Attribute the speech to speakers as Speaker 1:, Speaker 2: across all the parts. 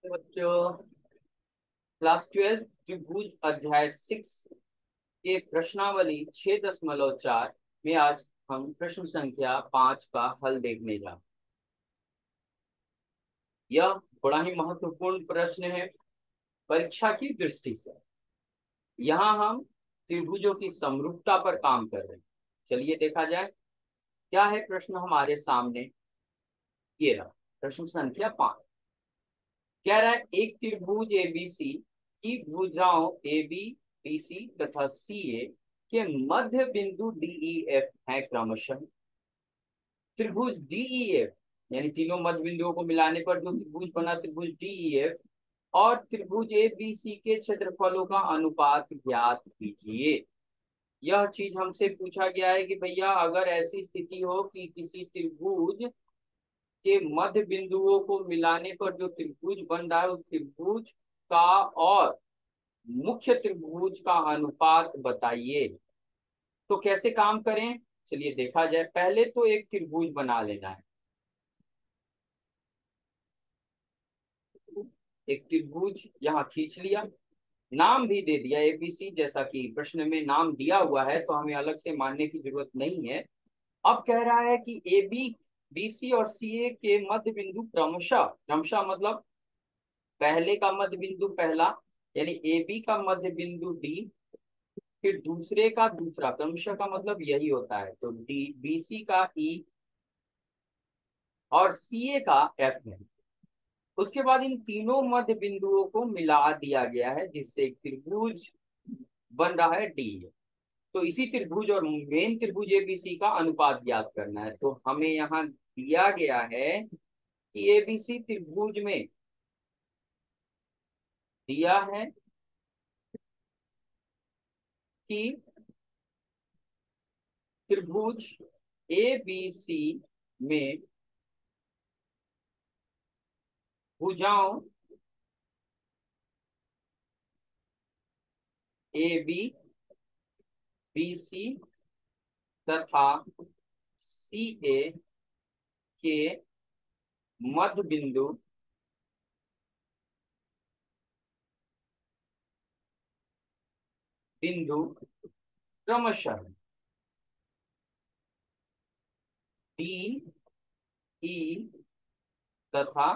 Speaker 1: बच्चों, क्लास 12 त्रिभुज अध्याय 6 के प्रश्नावली 6.4 में आज हम प्रश्न संख्या 5 का हल देखने जा। यह बड़ा ही महत्वपूर्ण प्रश्न है परीक्षा की दृष्टि से। यहाँ हम त्रिभुजों की समरूपता पर काम कर रहे हैं। चलिए देखा जाए क्या है प्रश्न हमारे सामने। ये रहा प्रश्न संख्या 5। कह रहा है एक त्रिभुज एबीसी की भुजाओं ए बी बी सी तथा सी ए के मध्य बिंदु डीई एफ है क्रमशः। त्रिभुज डीई एफ यानी तीनों मध्य बिंदुओं को मिलाने पर जो त्रिभुज बना त्रिभुज डीई एफ और त्रिभुज ए बी सी के क्षेत्रफलों का अनुपात ज्ञात कीजिए। यह चीज हमसे पूछा गया है कि भैया अगर ऐसी स्थिति हो कि किसी त्रिभुज के मध्य बिंदुओं को मिलाने पर जो त्रिभुज बन रहा है उस त्रिभुज का और मुख्य त्रिभुज का अनुपात बताइए। तो कैसे काम करें, चलिए देखा जाए। पहले तो एक त्रिभुज बना लेना है। एक त्रिभुज यहाँ खींच लिया, नाम भी दे दिया एबीसी, जैसा कि प्रश्न में नाम दिया हुआ है तो हमें अलग से मानने की जरूरत नहीं है। अब कह रहा है कि ए बी बी सी और सी ए के मध्य बिंदु क्रमशः क्रमशः मतलब पहले का मध्य बिंदु पहला यानी ए बी का मध्य बिंदु डी, फिर दूसरे का दूसरा, क्रमशः का मतलब यही होता है। तो डी बी सी का ई और सी ए का एफ है। उसके बाद इन तीनों मध्य बिंदुओं को मिला दिया गया है जिससे एक त्रिभुज बन रहा है डी। तो इसी त्रिभुज और मेन त्रिभुज एबीसी का अनुपात ज्ञात करना है। तो हमें यहाँ दिया गया है कि एबीसी त्रिभुज में दिया है कि त्रिभुज ए बी सी में भुजाओं ए बी बी सी तथा सी ए के मध्य बिंदु बिंदु क्रमशः डी ई तथा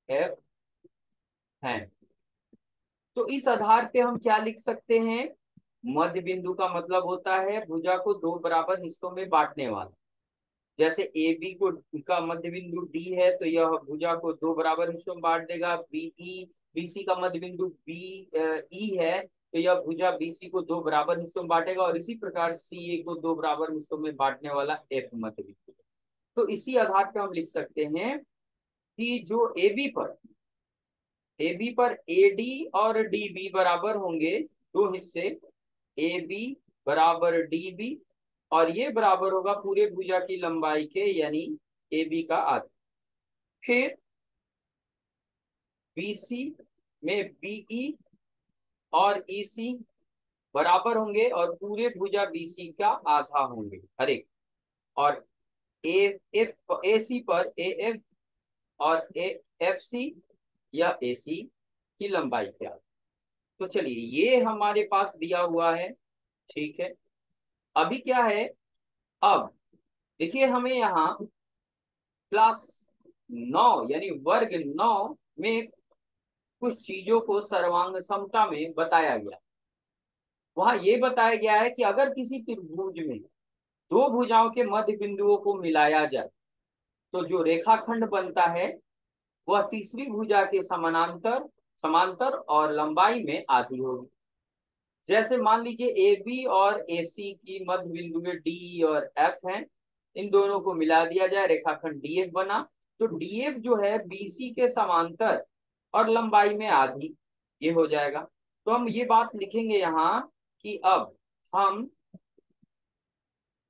Speaker 1: एफ हैं। तो इस आधार पे हम क्या लिख सकते हैं, मध्य बिंदु का मतलब होता है भुजा को दो बराबर हिस्सों में बांटने वाला। जैसे ए बी को का मध्य बिंदु डी है तो यह भुजा को दो बराबर हिस्सों में बांट देगा। बीई बी सी का मध्य बिंदु बी ई है तो यह भुजा बी सी को दो बराबर हिस्सों में बांटेगा। और इसी प्रकार सी ए को दो बराबर हिस्सों में बांटने वाला एफ मध्य बिंदु। तो इसी आधार पर हम लिख सकते हैं कि जो ए बी पर ए डी और डी बी बराबर होंगे, दो हिस्से, ए बी बराबर डी बी, और ये बराबर होगा पूरे भुजा की लंबाई के यानी ए बी का आधा। फिर बी सी में बीई और ई सी बराबर होंगे और पूरे भुजा बी सी का आधा होंगे हर एक। और ए एफ ए सी पर ए एफ और ए एफ सी या ए सी की लंबाई क्या। तो चलिए ये हमारे पास दिया हुआ है, ठीक है। अभी क्या है, अब देखिए हमें यहाँ क्लास 9 यानी वर्ग 9 में कुछ चीजों को सर्वांग समता में बताया गया। वहां ये बताया गया है कि अगर किसी त्रिभुज में दो भुजाओं के मध्य बिंदुओं को मिलाया जाए तो जो रेखाखंड बनता है वह तीसरी भुजा के समानांतर समांतर और लंबाई में आधी होगी। जैसे मान लीजिए ए बी और ए सी की मध्य बिंदु में डी और एफ हैं, इन दोनों को मिला दिया जाए, रेखाखंड डीएफ बना। तो डीएफ जो है बीसी के समांतर और लंबाई में आधी, ये हो जाएगा। तो हम ये बात लिखेंगे यहाँ कि अब हम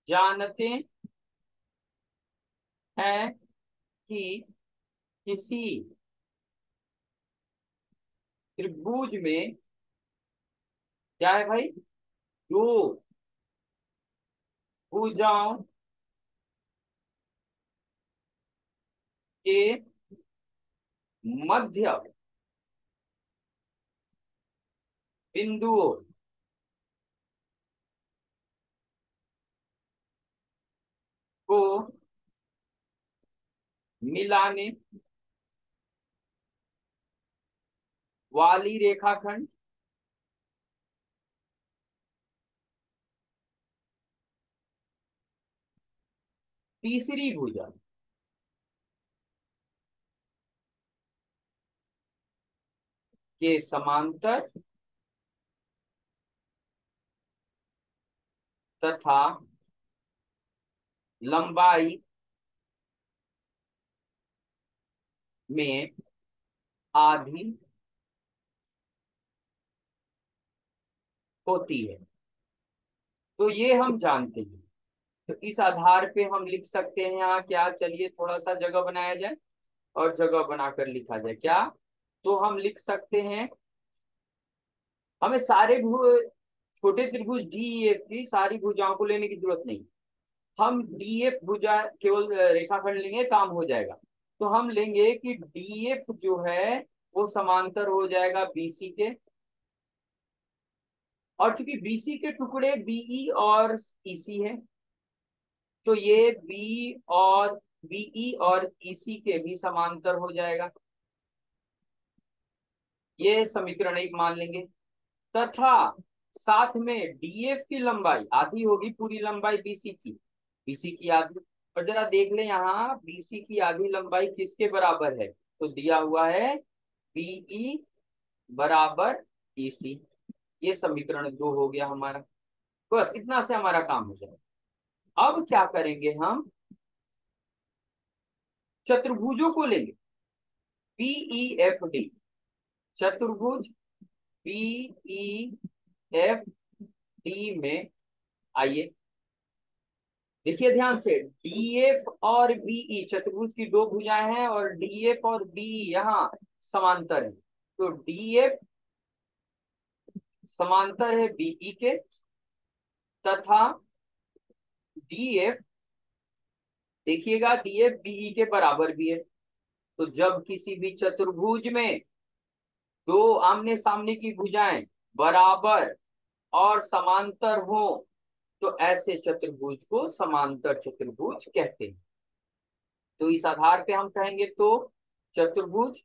Speaker 1: जानते हैं कि किसी त्रिभुज में क्या है भाई, दो भुजाओं के मध्य बिंदुओं को मिलाने वाली रेखाखंड तीसरी भुजा के समांतर तथा लंबाई में आधी होती है। तो ये हम जानते हैं। तो इस आधार पे हम लिख सकते हैं यहाँ क्या, चलिए थोड़ा सा जगह बनाया जाए और जगह बनाकर लिखा जाए क्या। तो हम लिख सकते हैं, हमें सारे छोटे त्रिभुज डी एफ की सारी भुजाओं को लेने की जरूरत नहीं। हम डीएफ भुजा केवल रेखाखंड लेंगे, काम हो जाएगा। तो हम लेंगे कि डीएफ जो है वो समांतर हो जाएगा बीसी के, और चूंकि बीसी के टुकड़े बीई और ईसी है, तो ये बीई और ईसी के भी समांतर हो जाएगा। ये समीकरण एक मान लेंगे। तथा साथ में डीएफ की लंबाई आधी होगी, पूरी लंबाई बीसी की, बीसी की आधी। और जरा देख लें यहाँ बीसी की आधी लंबाई किसके बराबर है, तो दिया हुआ है बीई बराबर ईसी। ये समीकरण दो हो गया हमारा। बस इतना से हमारा काम हो जाएगा। अब क्या करेंगे हम, चतुर्भुजों को लेंगे बीई एफ डी। चतुर्भुज बीई एफ डी में आइए देखिए ध्यान से, डीएफ और बीई चतुर्भुज की दो भुजाएं हैं और डीएफ और बीई यहाँ समांतर है। तो डीएफ समांतर है बीई के, तथा डीएफ देखिएगा डीएफ बीई के बराबर भी है। तो जब किसी भी चतुर्भुज में दो आमने सामने की भुजाएं बराबर और समांतर हो, तो ऐसे चतुर्भुज को समांतर चतुर्भुज कहते हैं। तो इस आधार पे हम कहेंगे तो चतुर्भुज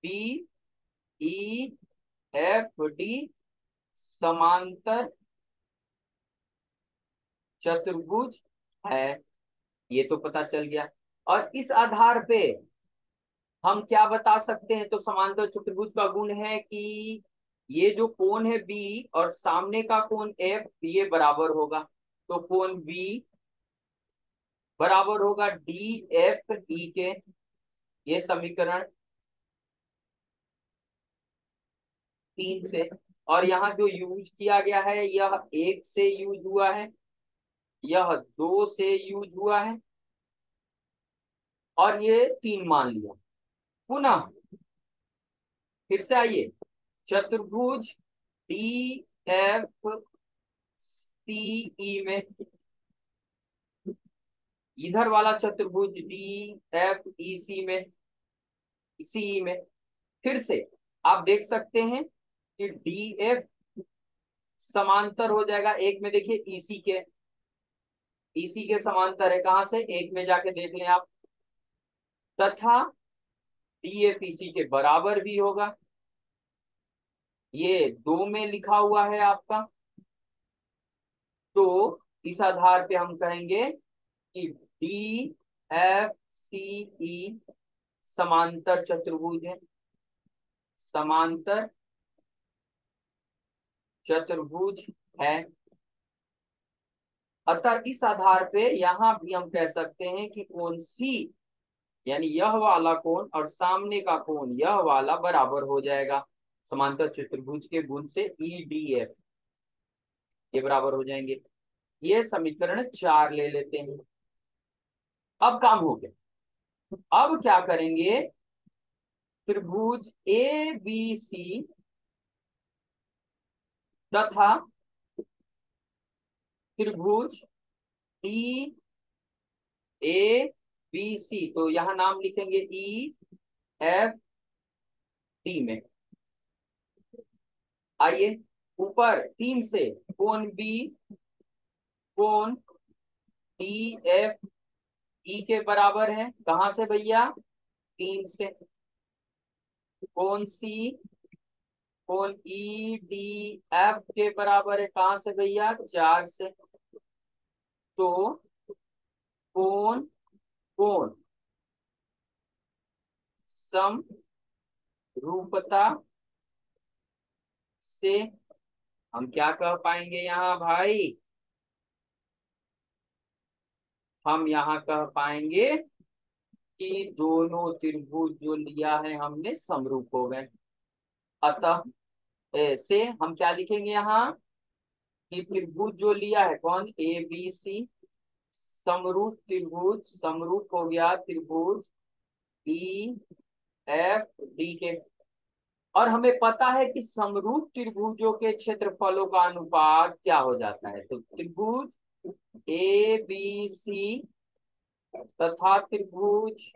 Speaker 1: बी ई एफ डी समांतर चतुर्भुज है। ये तो पता चल गया। और इस आधार पे हम क्या बता सकते हैं, तो समांतर चतुर्भुज का गुण है कि ये जो कोण है बी और सामने का कोण एफ ये बराबर होगा। तो कोण बी बराबर होगा डी एफ ई के। ये समीकरण तीन से। और यहाँ जो यूज किया गया है यह एक से यूज हुआ है, यह दो से यूज हुआ है, और ये तीन मान लिया। पुनः फिर से आइए, चतुर्भुज डी एफ सी ई में, इधर वाला चतुर्भुज डी एफ ई सी में फिर से आप देख सकते हैं कि डी एफ समांतर हो जाएगा एक में, देखिए ईसी के समांतर है, कहां से, एक में जाके देख लें आप। तथा डीएफ ईसी के बराबर भी होगा, ये दो में लिखा हुआ है आपका। तो इस आधार पे हम कहेंगे कि डी एफ सी ई समांतर चतुर्भुज है, समांतर चतुर्भुज है। अतः इस आधार पे यहां भी हम कह सकते हैं कि कोण सी यानी यह वाला कोण और सामने का कोण यह वाला बराबर हो जाएगा समांतर चतुर्भुज के गुण से, ई डी एफ ये बराबर हो जाएंगे। ये समीकरण चार ले लेते हैं। अब काम हो गया। अब क्या करेंगे, त्रिभुज ए बी सी तथा त्रिभुज डी ए बी सी, तो यहां नाम लिखेंगे ई एफ डी में। आइए ऊपर 3 से कोण बी, कोण डी एफ ई के बराबर है। कहां से भैया? 3 से। कोण सी, कोण ई डी एफ के बराबर है। कहां से भैया? 4 से। तो कोण, कोण समरूपता से हम क्या कह पाएंगे यहाँ भाई? हम यहाँ कह पाएंगे कि दोनों त्रिभुज जो लिया है हमने समरूप हो गए। अतः से हम क्या लिखेंगे यहाँ कि त्रिभुज जो लिया है कौन? ए बी सी, समरूप त्रिभुज, समरूप हो गया त्रिभुज ई एफ डी के। और हमें पता है कि समरूप त्रिभुजों के क्षेत्रफलों का अनुपात क्या हो जाता है। तो त्रिभुज ए बी सी तथा त्रिभुज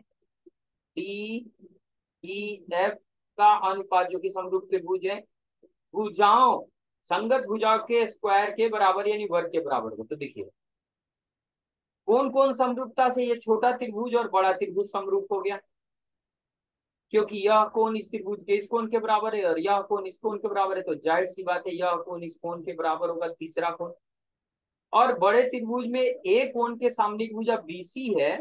Speaker 1: डी ई एफ का अनुपात जो कि समरूप त्रिभुज है, भुजाओं, संगत भुजाओं के स्क्वायर के बराबर यानी वर्ग के बराबर हो। तो देखिए कौन कौन समरूपता से ये छोटा त्रिभुज और बड़ा त्रिभुज समरूप हो गया, क्योंकि यह कोण इस त्रिभुज के इस कोण के बराबर है और यह कोण इस कोण के बराबर है। तो जाहिर सी बात है यह कोण इस कोण के बराबर होगा, तीसरा कोण। और बड़े त्रिभुज में ए कोण के सामने भुजा बीसी है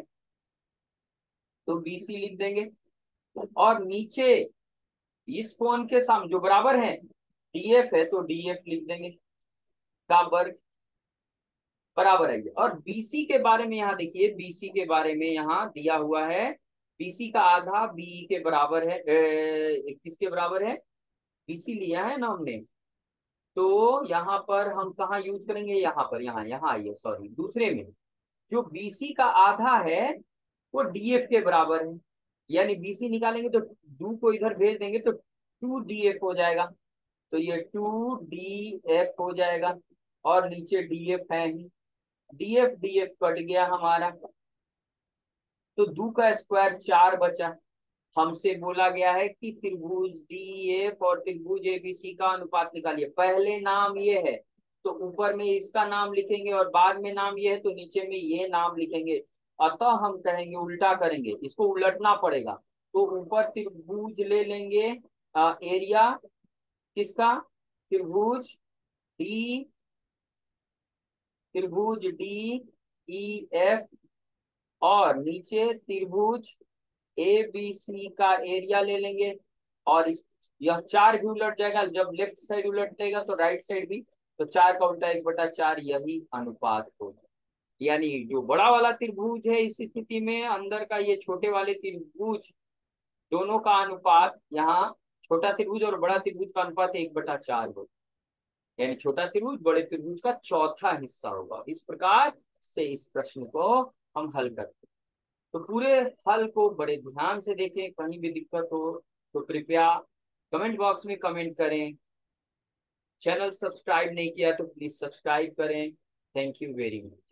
Speaker 1: तो बीसी लिख देंगे। और नीचे इस कोण के सामने जो बराबर है डीएफ है तो डीएफ लिख देंगे का वर्ग बराबर है। और बीसी के बारे में यहाँ देखिए, बीसी के बारे में यहाँ दिया हुआ है बीसी का आधा बी के बराबर है, किसके बराबर है? बीसी लिया है ना हमने। तो यहाँ पर हम कहाँ यूज करेंगे? यहाँ पर, यहाँ यहाँ आइए, सॉरी दूसरे में। जो बीसी का आधा है वो डीएफ के बराबर है, यानी बीसी निकालेंगे तो टू को इधर भेज देंगे तो 2 डीएफ हो जाएगा। तो ये 2 डीएफ हो जाएगा और नीचे डीएफ है ही, डीएफ डीएफ कट गया हमारा। तो 2 का स्क्वायर 4 बचा। हमसे बोला गया है कि त्रिभुज डीएफ और त्रिभुज एबीसी का अनुपात निकालिए। पहले नाम ये है तो ऊपर में इसका नाम लिखेंगे और बाद में नाम ये है तो नीचे में ये नाम लिखेंगे। अतः हम कहेंगे, उल्टा करेंगे, इसको उलटना पड़ेगा। तो ऊपर त्रिभुज ले लेंगे, एरिया किसका? त्रिभुज डी, त्रिभुज डी ई एफ, और नीचे त्रिभुज ए बी सी का एरिया ले लेंगे। और यह 4 भी उलट जाएगा, जब लेफ्ट साइड उलटेगा तो राइट साइड भी। तो 4 का उल्टा 1/4, यही अनुपात होगा। यानी जो बड़ा वाला त्रिभुज है इस स्थिति में, अंदर का ये छोटे वाले त्रिभुज, दोनों का अनुपात यहाँ, छोटा त्रिभुज और बड़ा त्रिभुज का अनुपात 1/4 होगा। यानी छोटा त्रिभुज बड़े त्रिभुज का चौथा हिस्सा होगा। इस प्रकार से इस प्रश्न को हम हल करते हैं। तो पूरे हल को बड़े ध्यान से देखें, कहीं भी दिक्कत हो तो कृपया कमेंट बॉक्स में कमेंट करें। चैनल सब्सक्राइब नहीं किया तो प्लीज सब्सक्राइब करें। Thank you very much.